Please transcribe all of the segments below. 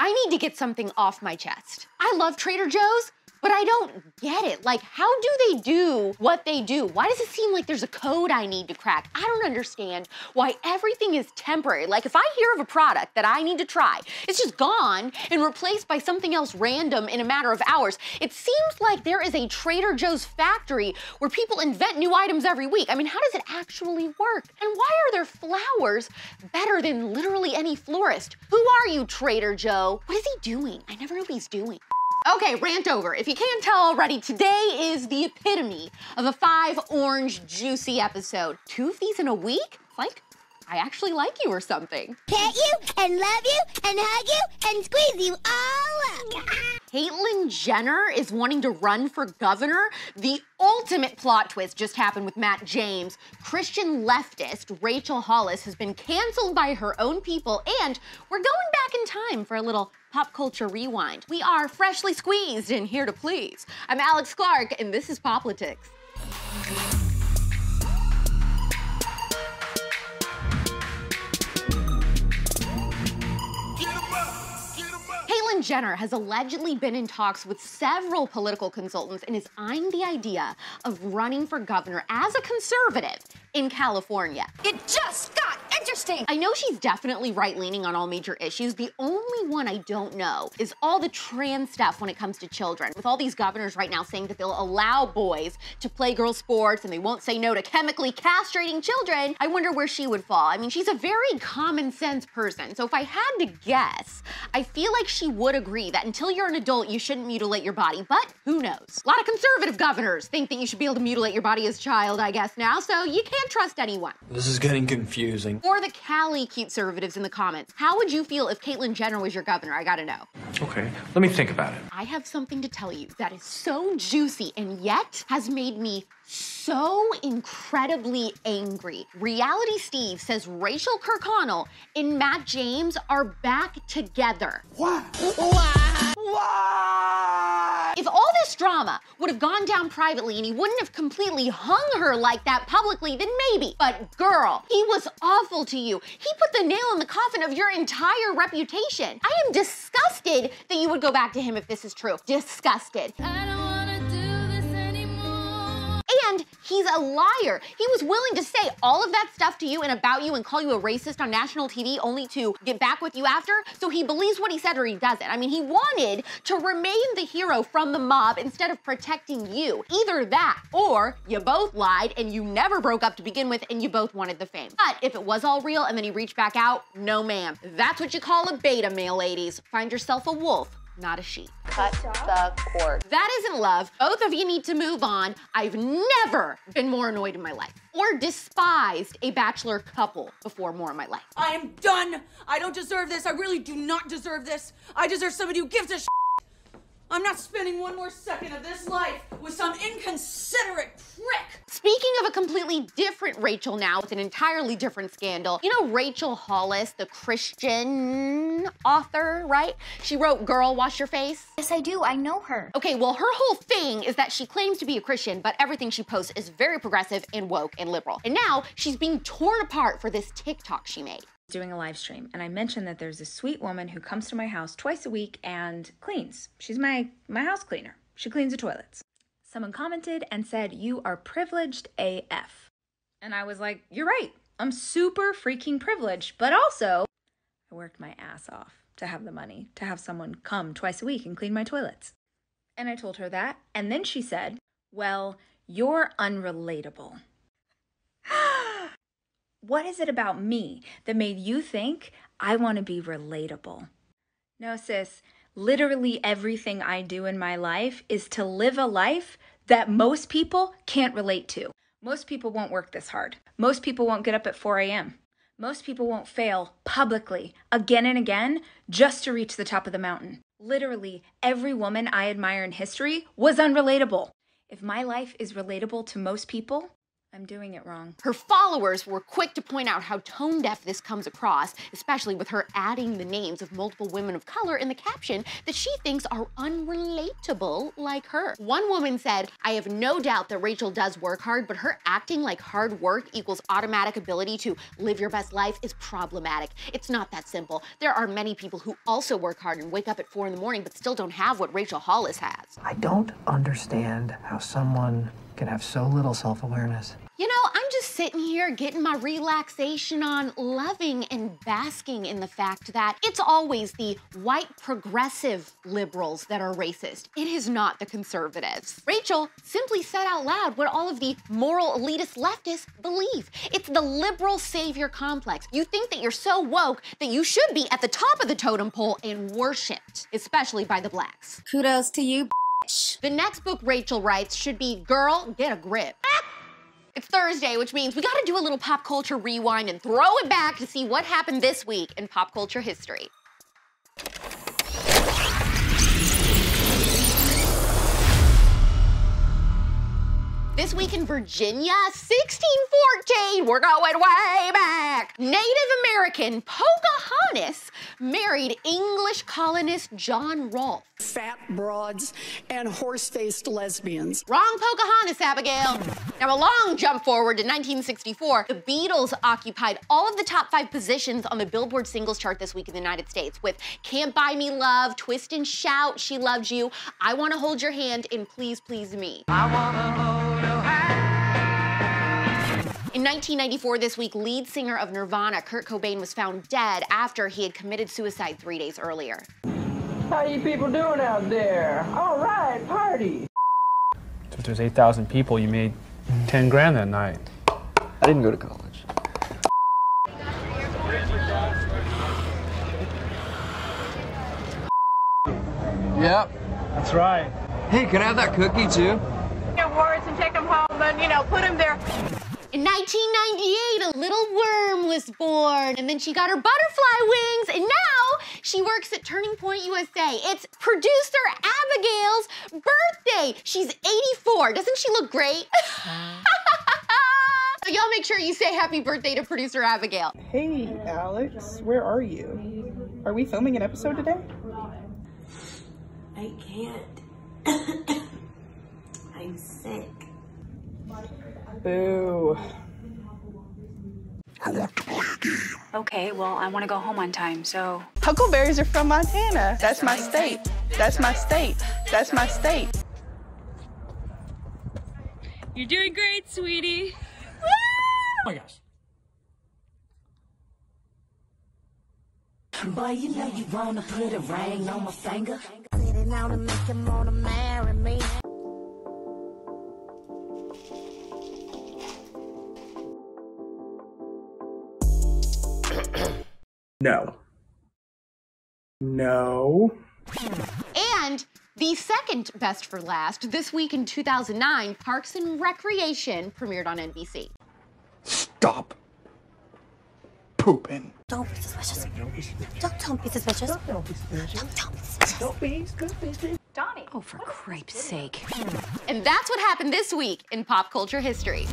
I need to get something off my chest. I love Trader Joe's, but I don't get it. Like, how do they do what they do? Why does it seem like there's a code I need to crack? I don't understand why everything is temporary. Like, if I hear of a product that I need to try, it's just gone and replaced by something else random in a matter of hours. It seems like there is a Trader Joe's factory where people invent new items every week. I mean, how does it actually work? And why are their flowers better than literally any florist? Who are you, Trader Joe? What is he doing? I never know what he's doing. Okay, rant over. If you can't tell already, today is the epitome of a 5 orange juicy episode. 2 of these in a week? Like, I actually like you or something. Pet you and love you and hug you and squeeze you all up. Caitlyn Jenner is wanting to run for governor. The ultimate plot twist just happened with Matt James. Christian leftist Rachel Hollis has been canceled by her own people, and we're going back in time for a little pop culture rewind. We are freshly squeezed and here to please. I'm AlexClark, and this is POPlitics. Caitlyn Jenner has allegedly been in talks with several political consultants and is eyeing the idea of running for governor as a conservative in California. It just got interesting. I know she's definitely right-leaning on all major issues. The only one I don't know is all the trans stuff when it comes to children. With all these governors right now saying that they'll allow boys to play girl sports and they won't say no to chemically castrating children, I wonder where she would fall. I mean, she's a very common sense person. So if I had to guess, I feel like she would agree that until you're an adult, you shouldn't mutilate your body, but who knows? A lot of conservative governors think that you should be able to mutilate your body as a child, I guess now, so you can't trust anyone. This is getting confusing. For the Cali CUTEservatives in the comments, how would you feel if Caitlyn Jenner was your governor? I gotta know. Okay, let me think about it. I have something to tell you that is so juicy and yet has made me so incredibly angry. Reality Steve says Rachel Kirkconnell and Matt James are back together. What? Why? If all this drama would have gone down privately and he wouldn't have completely hung her like that publicly, then maybe. But girl, he was awful to you. He put the nail in the coffin of your entire reputation. I am disgusted that you would go back to him if this is true. Disgusted. I don't wanna do this anymore. And he's a liar. He was willing to say all of that stuff to you and about you and call you a racist on national TV only to get back with you after. So he believes what he said or he doesn't. I mean, he wanted to remain the hero from the mob instead of protecting you. Either that or you both lied and you never broke up to begin with and you both wanted the fame. But if it was all real and then he reached back out, no ma'am. That's what you call a beta male, ladies. Find yourself a wolf, not a sheep. Cut the cord. That isn't love. Both of you need to move on. I've never been more annoyed in my life or despised a bachelor couple before more in my life. I am done. I don't deserve this. I really do not deserve this. I deserve somebody who gives a shit. I'm not spending one more second of this life with some inconsiderate prick. Speaking of a completely different Rachel now with an entirely different scandal, you know Rachel Hollis, the Christian author, right? She wrote Girl, Wash Your Face. Yes, I do. I know her. Okay, well, her whole thing is that she claims to be a Christian, but everything she posts is very progressive and woke and liberal. And now she's being torn apart for this TikTok she made. Doing a live stream, and I mentioned that there's a sweet woman who comes to my house twice a week and cleans. She's my house cleaner. She cleans the toilets. Someone commented and said, "You are privileged AF." And I was like, you're right. I'm super freaking privileged, but also I worked my ass off to have the money to have someone come twice a week and clean my toilets. And I told her that, and then she said, "Well, you're unrelatable." What is it about me that made you think I want to be relatable? No, sis, literally everything I do in my life is to live a life that most people can't relate to. Most people won't work this hard. Most people won't get up at 4 a.m. Most people won't fail publicly again and again just to reach the top of the mountain. Literally every woman I admire in history was unrelatable. If my life is relatable to most people, I'm doing it wrong. Her followers were quick to point out how tone deaf this comes across, especially with her adding the names of multiple women of color in the caption that she thinks are unrelatable like her. One woman said, "I have no doubt that Rachel does work hard, but her acting like hard work equals automatic ability to live your best life is problematic. It's not that simple. There are many people who also work hard and wake up at 4 in the morning but still don't have what Rachel Hollis has." I don't understand how someone can have so little self-awareness. You know, I'm just sitting here getting my relaxation on, loving and basking in the fact that it's always the white progressive liberals that are racist. It is not the conservatives. Rachel simply said out loud what all of the moral elitist leftists believe. It's the liberal savior complex. You think that you're so woke that you should be at the top of the totem pole and worshipped, especially by the blacks. Kudos to you, bitch. The next book Rachel writes should be Girl, Get a Grip. It's Thursday, which means we gotta do a little pop culture rewind and throw it back to see what happened this week in pop culture history. This week in Virginia, 1614, we're going way back. Native American Pocahontas married English colonist John Rolfe. Fat broads and horse-faced lesbians. Wrong Pocahontas, Abigail. Now, a long jump forward to 1964, the Beatles occupied all of the top 5 positions on the Billboard singles chart this week in the United States with Can't Buy Me Love, Twist and Shout, She Loves You, I Wanna Hold Your Hand, and Please Please Me. I wanna hold your hand. In 1994, this week, lead singer of Nirvana, Kurt Cobain, was found dead after he had committed suicide 3 days earlier. How you people doing out there? All right, party. So if there's 8,000 people, you made 10 grand that night. I didn't go to college. Yep, that's right. Hey, can I have that cookie too? Awards and take them home and, put them there. In 1998, a little worm was born, and then she got her butterfly wings, and now she works at TurningPointUSA. It's producer Abigail's birthday. She's 84. Doesn't she look great? So y'all make sure you say happy birthday to producer Abigail. Hey, Alex, where are you? Are we filming an episode today? I can't. I'm sick. Boo. I want to play a game. Okay, well, I want to go home on time, so... Huckleberries are from Montana. That's my state. That's my state. That's my state. You're doing great, sweetie. Oh my gosh. Boy, you know you wanna put a ring on my finger. Sitting out and make him wanna marry me. No. No. And the second best for last, this week in 2009, Parks and Recreation premiered on NBC. Stop pooping. Don't be suspicious. Don't be suspicious. Don't be suspicious. Don't be suspicious. Donnie. Oh, for cripe's sake. And that's what happened this week in pop culture history.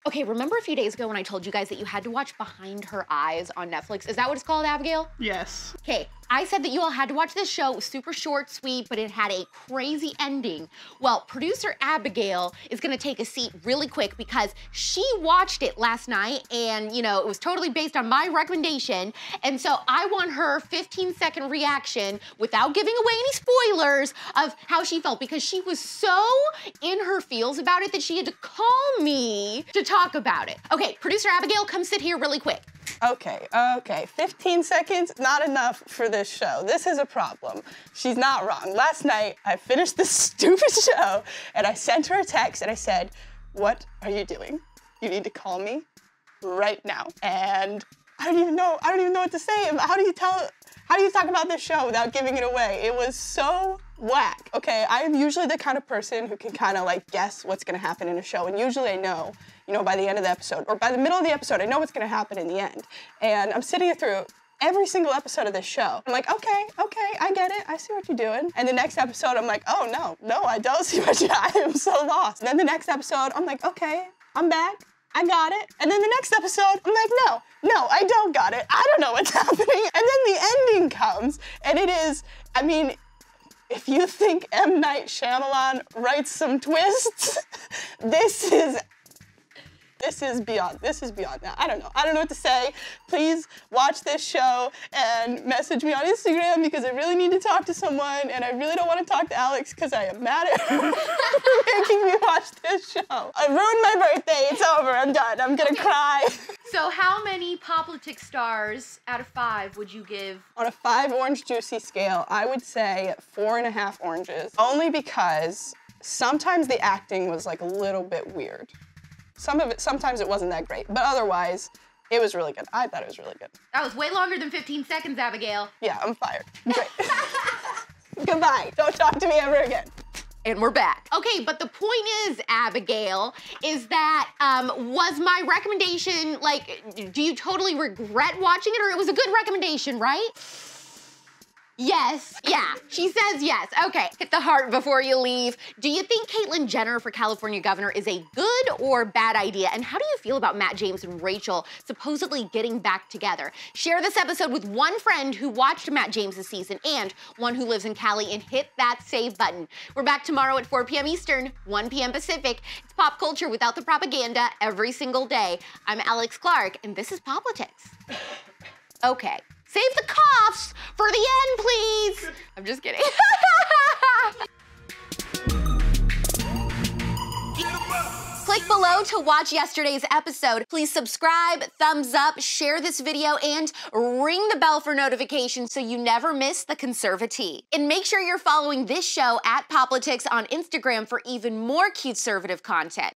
Okay, remember a few days ago when I told you guys that you had to watch Behind Her Eyes on Netflix? Is that what it's called, Abigail? Yes. Okay, I said that you all had to watch this show. It was super short, sweet, but it had a crazy ending. Well, producer Abigail is gonna take a seat really quick because she watched it last night and, it was totally based on my recommendation. And so I want her 15-second reaction without giving away any spoilers of how she felt because she was so in her feels about it that she had to call me to talk about it. Okay, producer Abigail, come sit here really quick. Okay. 15 seconds, not enough for this show. This is a problem. She's not wrong. Last night, I finished this stupid show, and I sent her a text, and I said, what are you doing? You need to call me right now. And I don't even know what to say. How do you talk about this show without giving it away? It was so whack. Okay, I am usually the kind of person who can kind of guess what's gonna happen in a show, and usually I know, by the end of the episode, or by the middle of the episode, I know what's gonna happen in the end. And I'm sitting through every single episode of this show. I'm like, okay, I get it. I see what you're doing. And the next episode, I'm like, oh, no, I don't see what you're doing. I am so lost. And then the next episode, I'm like, okay, I'm back. I got it. And then the next episode, I'm like, no, I don't got it. I don't know what's happening. And then the ending comes, and it is, I mean, if you think M. Night Shyamalan writes some twists, this is beyond that. I don't know what to say. Please watch this show and message me on Instagram because I really need to talk to someone and I really don't want to talk to Alex because I am mad at her for making me watch this show. I ruined my birthday. It's over. I'm done. I'm gonna cry. So how many POPlitics stars out of 5 would you give? On a 5 orange juicy scale, I would say 4.5 oranges. Only because sometimes the acting was like a little bit weird. Sometimes it wasn't that great, but otherwise, it was really good. I thought it was really good. That was way longer than 15 seconds, Abigail. Yeah, I'm fired. Great. Goodbye. Don't talk to me ever again. And we're back. Okay, but the point is, Abigail, is that was my recommendation, like, do you totally regret watching it, or it was a good recommendation, right? Yes, yeah, she says yes. Okay, hit the heart before you leave. Do you think Caitlyn Jenner for California governor is a good or bad idea? And how do you feel about Matt James and Rachel supposedly getting back together? Share this episode with one friend who watched Matt James' season and one who lives in Cali, and hit that save button. We're back tomorrow at 4 p.m. Eastern, 1 p.m. Pacific. It's pop culture without the propaganda every single day. I'm AlexClark, and this is POPlitics. Okay. Save the coughs for the end, please. I'm just kidding. Click below to watch yesterday's episode. Please subscribe, thumbs up, share this video, and ring the bell for notifications so you never miss the CUTEservative. And make sure you're following this show at POPlitics on Instagram for even more CUTEservative content.